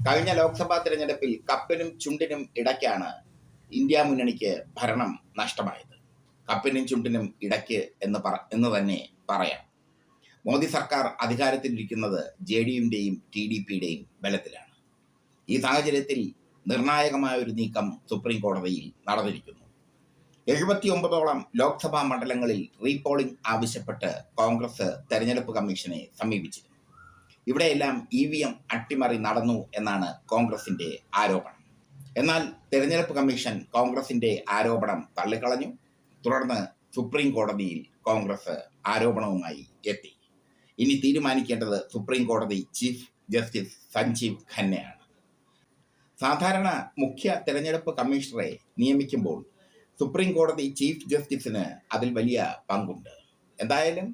കഴിഞ്ഞ ലോക്സഭാ തിരഞ്ഞെടുപ്പിൽ കപ്പിനും ചുണ്ടിനും ഇടയ്ക്കാണ് ഇന്ത്യ മുന്നണിക്ക് ഭരണം നഷ്ടമായത്. കപ്പിനും ചുണ്ടിനും ഇടയ്ക്ക് എന്ന് തന്നെ പറയാം. മോദി സർക്കാർ അധികാരത്തിലിരിക്കുന്നത് JDUവിൻ്റെയും TDPയുടെയും ബലത്തിലാണ്. ഈ സാഹചര്യത്തിൽ നിർണായകമായ ഒരു നീക്കം സുപ്രീം കോടതിയിൽ നടന്നിരിക്കുന്നു. 79ഓളം ലോക്സഭാ മണ്ഡലങ്ങളിൽ റീപോളിംഗ് ആവശ്യപ്പെട്ട് കോൺഗ്രസ് തെരഞ്ഞെടുപ്പ് കമ്മീഷനെ സമീപിച്ചിരുന്നു. ഇവിടെയെല്ലാം EVM അട്ടിമറി നടന്നു എന്നാണ് കോൺഗ്രസിന്റെ ആരോപണം. എന്നാൽ തെരഞ്ഞെടുപ്പ് കമ്മീഷൻ കോൺഗ്രസിന്റെ ആരോപണം തള്ളിക്കളഞ്ഞു. തുടർന്ന് സുപ്രീം കോടതിയിൽ കോൺഗ്രസ് ആരോപണവുമായി എത്തി. ഇനി തീരുമാനിക്കേണ്ടത് സുപ്രീം കോടതി ചീഫ് ജസ്റ്റിസ് സഞ്ജീവ് ഖന്നയാണ്. സാധാരണ മുഖ്യ തെരഞ്ഞെടുപ്പ് കമ്മീഷണറെ നിയമിക്കുമ്പോൾ സുപ്രീം കോടതി ചീഫ് ജസ്റ്റിസിന് അതിൽ വലിയ പങ്കുണ്ട്. എന്തായാലും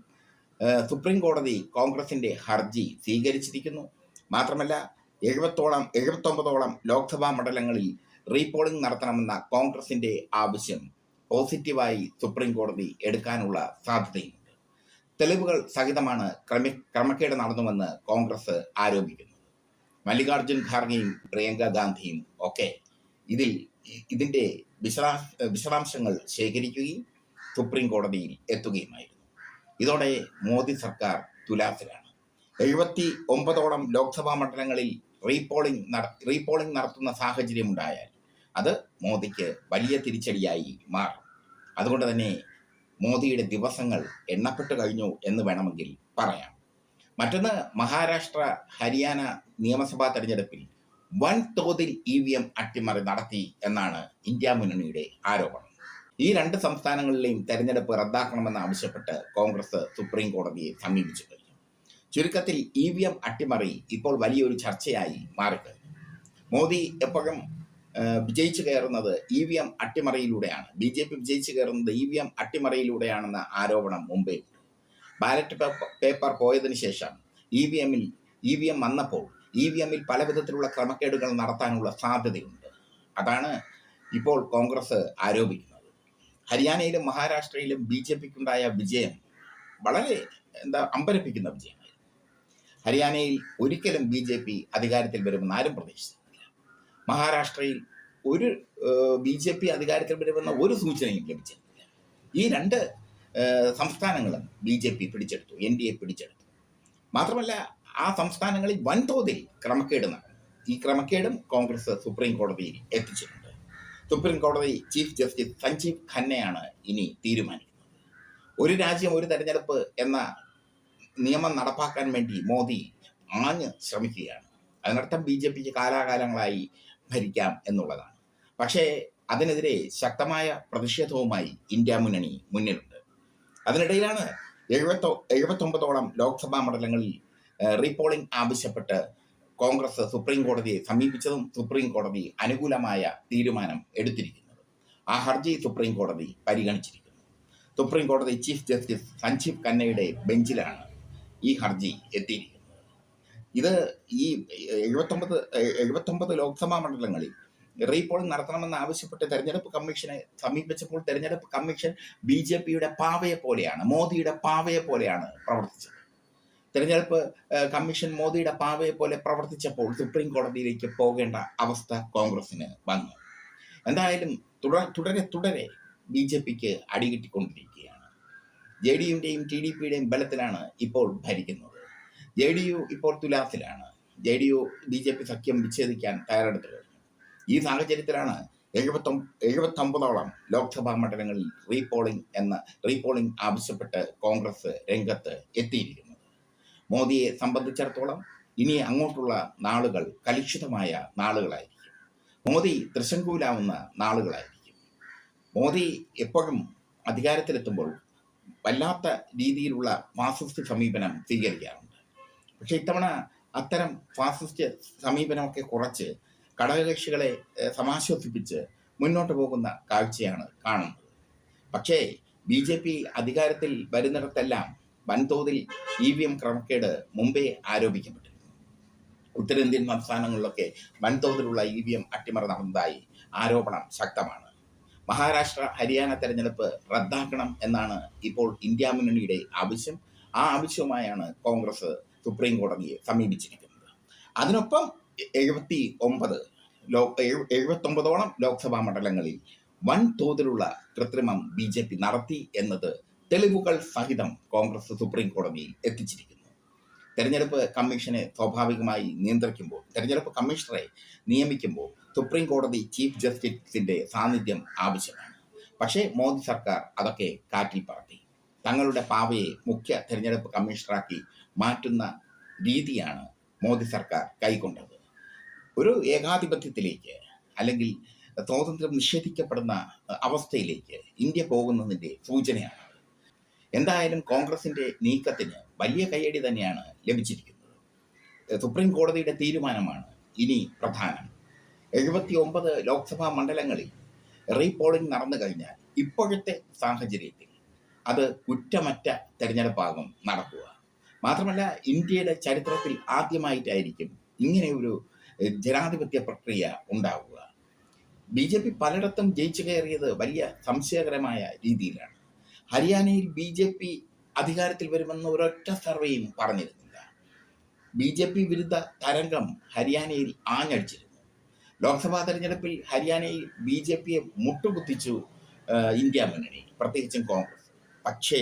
സുപ്രീം കോടതി കോൺഗ്രസിന്റെ ഹർജി സ്വീകരിച്ചിരിക്കുന്നു. മാത്രമല്ല 79ഓളം ലോക്സഭാ മണ്ഡലങ്ങളിൽ റീപോളിംഗ് നടത്തണമെന്ന കോൺഗ്രസിന്റെ ആവശ്യം പോസിറ്റീവായി സുപ്രീം കോടതി എടുക്കാനുള്ള സാധ്യതയുണ്ട്. തെളിവുകൾ സഹിതമാണ് ക്രമക്കേട് നടന്നുവെന്ന് കോൺഗ്രസ് ആരോപിക്കുന്നു. മല്ലികാർജുൻ ഖാർഗെയും പ്രിയങ്ക ഗാന്ധിയും ഒക്കെ ഇതിന്റെ വിശദാംശങ്ങൾ ശേഖരിക്കുകയും സുപ്രീം കോടതിയിൽ എത്തുകയുമായിരുന്നു. ഇതോടെ മോദി സർക്കാർ തുലാസിലാണ്. 79ഓളം ലോക്സഭാ മണ്ഡലങ്ങളിൽ റീപോളിംഗ് നടത്തുന്ന സാഹചര്യം ഉണ്ടായാൽ അത് മോദിക്ക് വലിയ തിരിച്ചടിയായി മാറും. അതുകൊണ്ട് തന്നെ മോദിയുടെ ദിവസങ്ങൾ എണ്ണപ്പെട്ടു കഴിഞ്ഞു എന്ന് വേണമെങ്കിൽ പറയാം. മറ്റൊന്ന്, മഹാരാഷ്ട്ര, ഹരിയാന നിയമസഭാ തെരഞ്ഞെടുപ്പിൽ വൻതോതിൽ EVM അട്ടിമറി നടത്തി എന്നാണ് ഇന്ത്യ മുന്നണിയുടെ ആരോപണം. ഈ രണ്ട് സംസ്ഥാനങ്ങളിലെയും തെരഞ്ഞെടുപ്പ് റദ്ദാക്കണമെന്ന് ആവശ്യപ്പെട്ട് കോൺഗ്രസ് സുപ്രീം കോടതിയെ സമീപിച്ചു കഴിഞ്ഞു. ചുരുക്കത്തിൽ EVM അട്ടിമറി ഇപ്പോൾ വലിയൊരു ചർച്ചയായി മാറിക്കഴിഞ്ഞു. മോദി എപ്പോഴും വിജയിച്ചു കയറുന്നത് EVM അട്ടിമറിയിലൂടെയാണ്. BJP വിജയിച്ചു കയറുന്നത് EVM അട്ടിമറിയിലൂടെയാണെന്ന ആരോപണം മുമ്പേ ഉണ്ട്. ബാലറ്റ് പേപ്പർ പോയതിനു ശേഷം EVM വന്നപ്പോൾ EVMൽ പല വിധത്തിലുള്ള ക്രമക്കേടുകൾ നടത്താനുള്ള സാധ്യതയുണ്ട്. അതാണ് ഇപ്പോൾ കോൺഗ്രസ് ആരോപിക്കുന്നത്. ഹരിയാനയിലും മഹാരാഷ്ട്രയിലും BJPക്കുണ്ടായ വിജയം വളരെ അമ്പരപ്പിക്കുന്ന വിജയമായിരുന്നു. ഹരിയാനയിൽ ഒരിക്കലും BJP അധികാരത്തിൽ വരുമെന്ന് ആരും പ്രതീക്ഷിച്ചില്ല. മഹാരാഷ്ട്രയിൽ ഒരു BJP അധികാരത്തിൽ വരുമെന്ന ഒരു സൂചനയും ലഭിച്ചിട്ടില്ല. ഈ രണ്ട് സംസ്ഥാനങ്ങളും BJP പിടിച്ചെടുത്തു, NDA പിടിച്ചെടുത്തു. മാത്രമല്ല ആ സംസ്ഥാനങ്ങളിൽ വൻതോതിൽ ക്രമക്കേട് നടന്നു. ഈ ക്രമക്കേടും കോൺഗ്രസ് സുപ്രീം കോടതിയിൽ എത്തിച്ചിട്ടുണ്ട്. സുപ്രീം കോടതി ചീഫ് ജസ്റ്റിസ് സഞ്ജീവ് ഖന്നയാണ് ഇനി തീരുമാനിക്കുന്നത്. ഒരു രാജ്യം ഒരു തെരഞ്ഞെടുപ്പ് എന്ന നിയമം നടപ്പാക്കാൻ വേണ്ടി മോദി ആഞ്ഞ് ശ്രമിക്കുകയാണ്. അതിനർത്ഥം BJPക്ക് കാലാകാലങ്ങളായി ഭരിക്കാം എന്നുള്ളതാണ്. പക്ഷേ അതിനെതിരെ ശക്തമായ പ്രതിഷേധവുമായി ഇന്ത്യ മുന്നണി മുന്നിലുണ്ട്. അതിനിടയിലാണ് 79ഓളം ലോക്സഭാ മണ്ഡലങ്ങളിൽ റീപോളിംഗ് ആവശ്യപ്പെട്ട് കോൺഗ്രസ് സുപ്രീം കോടതിയെ സമീപിച്ചതും സുപ്രീം കോടതി അനുകൂലമായ തീരുമാനം എടുത്തിരിക്കുന്നത്. ആ ഹർജി സുപ്രീം കോടതി പരിഗണിച്ചിരിക്കുന്നു. സുപ്രീം കോടതി ചീഫ് ജസ്റ്റിസ് സഞ്ജീവ് ഖന്നയുടെ ബെഞ്ചിലാണ് ഈ ഹർജി എത്തിയിരിക്കുന്നത്. ഇത് ഈ 79 ലോക്സഭാ മണ്ഡലങ്ങളിൽ റീപോളിംഗ് നടത്തണമെന്ന് ആവശ്യപ്പെട്ട് തെരഞ്ഞെടുപ്പ് കമ്മീഷനെ സമീപിച്ചപ്പോൾ തെരഞ്ഞെടുപ്പ് കമ്മീഷൻ BJPയുടെ പാവയെ പോലെയാണ്, മോദിയുടെ പാവയെ പോലെയാണ് പ്രവർത്തിച്ചത്. തെരഞ്ഞെടുപ്പ് കമ്മീഷൻ മോദിയുടെ പാവയെ പോലെ പ്രവർത്തിച്ചപ്പോൾ സുപ്രീം കോടതിയിലേക്ക് പോകേണ്ട അവസ്ഥ കോൺഗ്രസിന് വന്നു. എന്തായാലും തുടരെ BJPക്ക് അടികിട്ടിക്കൊണ്ടിരിക്കുകയാണ്. JDUവിൻ്റെയും TDPയുടെയും ബലത്തിലാണ് ഇപ്പോൾ ഭരിക്കുന്നത്. JDU ഇപ്പോൾ തുലാസിലാണ്. JDU BJP സഖ്യം വിച്ഛേദിക്കാൻ തയ്യാറെടുത്തു കഴിഞ്ഞു. ഈ സാഹചര്യത്തിലാണ് 79ഓളം ലോക്സഭാ മണ്ഡലങ്ങളിൽ റീപോളിംഗ് ആവശ്യപ്പെട്ട് കോൺഗ്രസ് രംഗത്ത് എത്തിയിരിക്കുന്നത്. മോദിയെ സംബന്ധിച്ചിടത്തോളം ഇനി അങ്ങോട്ടുള്ള നാളുകൾ കലുഷിതമായ നാളുകളായിരിക്കും. മോദി തൃശങ്കൂലാവുന്ന നാളുകളായിരിക്കും. മോദി എപ്പോഴും അധികാരത്തിലെത്തുമ്പോൾ വല്ലാത്ത രീതിയിലുള്ള ഫാസിസ്റ്റ് സമീപനം സ്വീകരിക്കാറുണ്ട്. പക്ഷെ ഇത്തവണ അത്തരം ഫാസിസ്റ്റ് സമീപനമൊക്കെ കുറച്ച് ഘടകകക്ഷികളെ സമാശ്വസിപ്പിച്ച് മുന്നോട്ട് പോകുന്ന കാഴ്ചയാണ് കാണുന്നത്. പക്ഷേ BJP അധികാരത്തിൽ വരുന്നിടത്തെല്ലാം വൻതോതിൽ EVM ക്രമക്കേട് മുമ്പേ ആരോപിക്കപ്പെട്ടിരുന്നു. ഉത്തരേന്ത്യൻ സംസ്ഥാനങ്ങളിലൊക്കെ വൻതോതിലുള്ള EVM അട്ടിമറി നടന്നതായി ആരോപണം ശക്തമാണ്. മഹാരാഷ്ട്ര, ഹരിയാന തെരഞ്ഞെടുപ്പ് റദ്ദാക്കണം എന്നാണ് ഇപ്പോൾ ഇന്ത്യ മുന്നണിയുടെ ആ ആവശ്യവുമായാണ് കോൺഗ്രസ് സുപ്രീം കോടതിയെ സമീപിച്ചിരിക്കുന്നത്. അതിനൊപ്പം 79ഓളം ലോക്സഭാ മണ്ഡലങ്ങളിൽ വൻതോതിലുള്ള കൃത്രിമം BJP നടത്തി എന്നത് തെളിവുകൾ സഹിതം കോൺഗ്രസ് സുപ്രീം കോടതിയിൽ എത്തിച്ചിരിക്കുന്നു. തെരഞ്ഞെടുപ്പ് കമ്മീഷനെ സ്വാഭാവികമായി നിയന്ത്രിക്കുമ്പോൾ, തെരഞ്ഞെടുപ്പ് കമ്മീഷണറെ നിയമിക്കുമ്പോൾ സുപ്രീം കോടതി ചീഫ് ജസ്റ്റിസിന്റെ സാന്നിധ്യം ആവശ്യമാണ്. പക്ഷേ മോദി സർക്കാർ അതൊക്കെ കാറ്റിൽ പറത്തി. തങ്ങളുടെ പാവയെ മുഖ്യ തെരഞ്ഞെടുപ്പ് കമ്മീഷണറാക്കി മാറ്റുന്ന രീതിയാണ് മോദി സർക്കാർ കൈക്കൊണ്ടത്. ഒരു ഏകാധിപത്യത്തിലേക്ക് അല്ലെങ്കിൽ സ്വാതന്ത്ര്യം നിഷേധിക്കപ്പെടുന്ന അവസ്ഥയിലേക്ക് ഇന്ത്യ പോകുന്നതിൻ്റെ സൂചനയാണ്. എന്തായാലും കോൺഗ്രസിന്റെ നീക്കത്തിന് വലിയ കയ്യടി തന്നെയാണ് ലഭിച്ചിരിക്കുന്നത്. സുപ്രീം കോടതിയുടെ തീരുമാനമാണ് ഇനി പ്രധാനം. 79 ലോക്സഭാ മണ്ഡലങ്ങളിൽ റീപോളിംഗ് നടന്നു കഴിഞ്ഞാൽ ഇപ്പോഴത്തെ സാഹചര്യത്തിൽ അത് കുറ്റമറ്റ തെരഞ്ഞെടുപ്പാകും നടക്കുക. മാത്രമല്ല, ഇന്ത്യയുടെ ചരിത്രത്തിൽ ആദ്യമായിട്ടായിരിക്കും ഇങ്ങനെയൊരു ജനാധിപത്യ പ്രക്രിയ ഉണ്ടാവുക. BJP പലയിടത്തും ജയിച്ചു കയറിയത് വലിയ സംശയകരമായ രീതിയിലാണ്. ഹരിയാനയിൽ BJP അധികാരത്തിൽ വരുമെന്ന് ഒരൊറ്റ സർവേയും പറഞ്ഞിരുന്നില്ല. BJP വിരുദ്ധ തരംഗം ഹരിയാനയിൽ ആഞ്ഞടിച്ചിരുന്നു. ലോക്സഭാ തെരഞ്ഞെടുപ്പിൽ ഹരിയാനയിൽ BJPയെ മുട്ടുകുത്തിച്ചു ഇന്ത്യ മുന്നണി, പ്രത്യേകിച്ചും കോൺഗ്രസ്. പക്ഷേ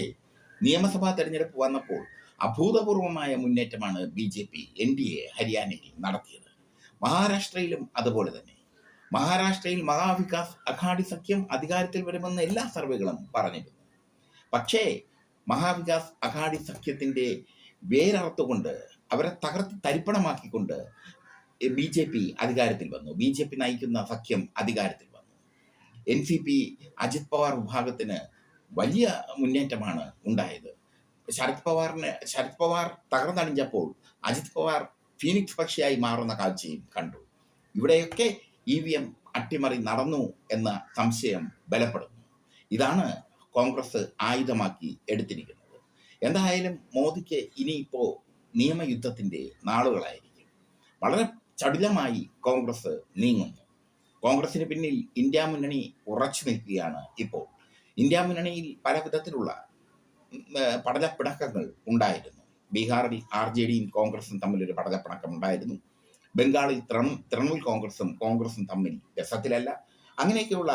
നിയമസഭാ തെരഞ്ഞെടുപ്പ് വന്നപ്പോൾ അഭൂതപൂർവമായ മുന്നേറ്റമാണ് BJP NDA ഹരിയാനയിൽ നടത്തിയത്. മഹാരാഷ്ട്രയിലും അതുപോലെ തന്നെ. മഹാരാഷ്ട്രയിൽ മഹാവികാസ് അഘാടി സഖ്യം അധികാരത്തിൽ വരുമെന്ന് എല്ലാ സർവേകളും പറഞ്ഞിരുന്നു. പക്ഷേ മഹാവികാസ് അഘാടി സഖ്യത്തിൻ്റെ വേരറുത്തുകൊണ്ട്, അവരെ തകർത്ത് തരിപ്പണമാക്കിക്കൊണ്ട് BJP അധികാരത്തിൽ വന്നു. BJP നയിക്കുന്ന സഖ്യം അധികാരത്തിൽ വന്നു. NCP അജിത് പവാർ വിഭാഗത്തിന് വലിയ മുന്നേറ്റമാണ് ഉണ്ടായത്. ശരത് പവാർ തകർന്നടിഞ്ഞപ്പോൾ അജിത് പവാർ ഫീനിക്സ് പക്ഷിയായി മാറുന്ന കാഴ്ചയും കണ്ടു. ഇവിടെയൊക്കെ EVM അട്ടിമറി നടന്നു എന്ന സംശയം ബലപ്പെടുന്നു. ഇതാണ് കോൺഗ്രസ് ആയുധമാക്കി എടുത്തിരിക്കുന്നത്. എന്തായാലും മോദിക്ക് ഇനിയിപ്പോൾ നിയമയുദ്ധത്തിൻ്റെ നാളുകളായിരിക്കും. വളരെ ചടുലമായി കോൺഗ്രസ് നീങ്ങുന്നു. കോൺഗ്രസിന് പിന്നിൽ ഇന്ത്യ മുന്നണി ഉറച്ചു നിൽക്കുകയാണ് ഇപ്പോൾ. ഇന്ത്യ മുന്നണിയിൽ പല വിധത്തിലുള്ള പടലപ്പിണക്കങ്ങൾ ഉണ്ടായിരുന്നു. ബീഹാറിൽ RJDയും കോൺഗ്രസും തമ്മിലൊരു പടലപ്പിണക്കം ഉണ്ടായിരുന്നു. ബംഗാളിൽ തൃണമൂൽ കോൺഗ്രസും തമ്മിൽ രസത്തിലല്ല, അങ്ങനെയൊക്കെയുള്ള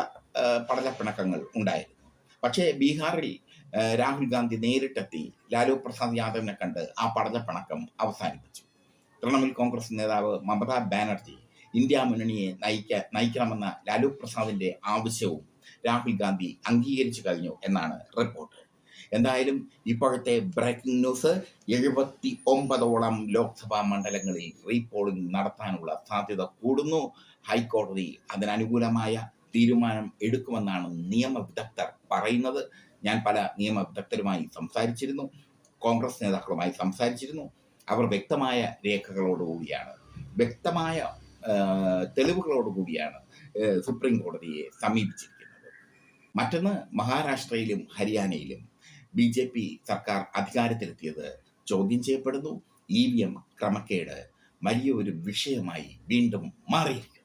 പടലപ്പിണക്കങ്ങൾ ഉണ്ടായിരുന്നു. പക്ഷേ ബീഹാറിൽ രാഹുൽ ഗാന്ധി നേരിട്ടെത്തി ലാലു പ്രസാദ് യാദവിനെ കണ്ട് ആ പടലപ്പിണക്കം അവസാനിപ്പിച്ചു. തൃണമൂൽ കോൺഗ്രസ് നേതാവ് മമതാ ബാനർജി ഇന്ത്യ മുന്നണിയെ നയിക്കണമെന്ന ലാലു പ്രസാദിന്റെ ആവശ്യവും രാഹുൽ ഗാന്ധി അംഗീകരിച്ചു കഴിഞ്ഞു എന്നാണ് റിപ്പോർട്ട്. എന്തായാലും ഇപ്പോഴത്തെ ബ്രേക്കിംഗ് ന്യൂസ്, 79ഓളം ലോക്സഭാ മണ്ഡലങ്ങളിൽ റീപോളിംഗ് നടത്താനുള്ള സാധ്യത കൂടുന്നു. ഹൈക്കോടതി അതിനനുകൂലമായ തീരുമാനം എടുക്കുമെന്നാണ് നിയമവിദഗ്ധർ പറയുന്നത്. ഞാൻ പല നിയമവിദഗ്ധരുമായി സംസാരിച്ചിരുന്നു, കോൺഗ്രസ് നേതാക്കളുമായി സംസാരിച്ചിരുന്നു. അവർ വ്യക്തമായ രേഖകളോടുകൂടിയാണ്, വ്യക്തമായ തെളിവുകളോടുകൂടിയാണ് സുപ്രീം കോടതിയെ സമീപിച്ചിരിക്കുന്നത്. മറ്റൊന്ന്, മഹാരാഷ്ട്രയിലും ഹരിയാനയിലും BJP സർക്കാർ അധികാരത്തിലെത്തിയത് ചോദ്യം ചെയ്യപ്പെടുന്നു. EVM ക്രമക്കേട് വലിയൊരു വിഷയമായി വീണ്ടും മാറിയിരിക്കുന്നു.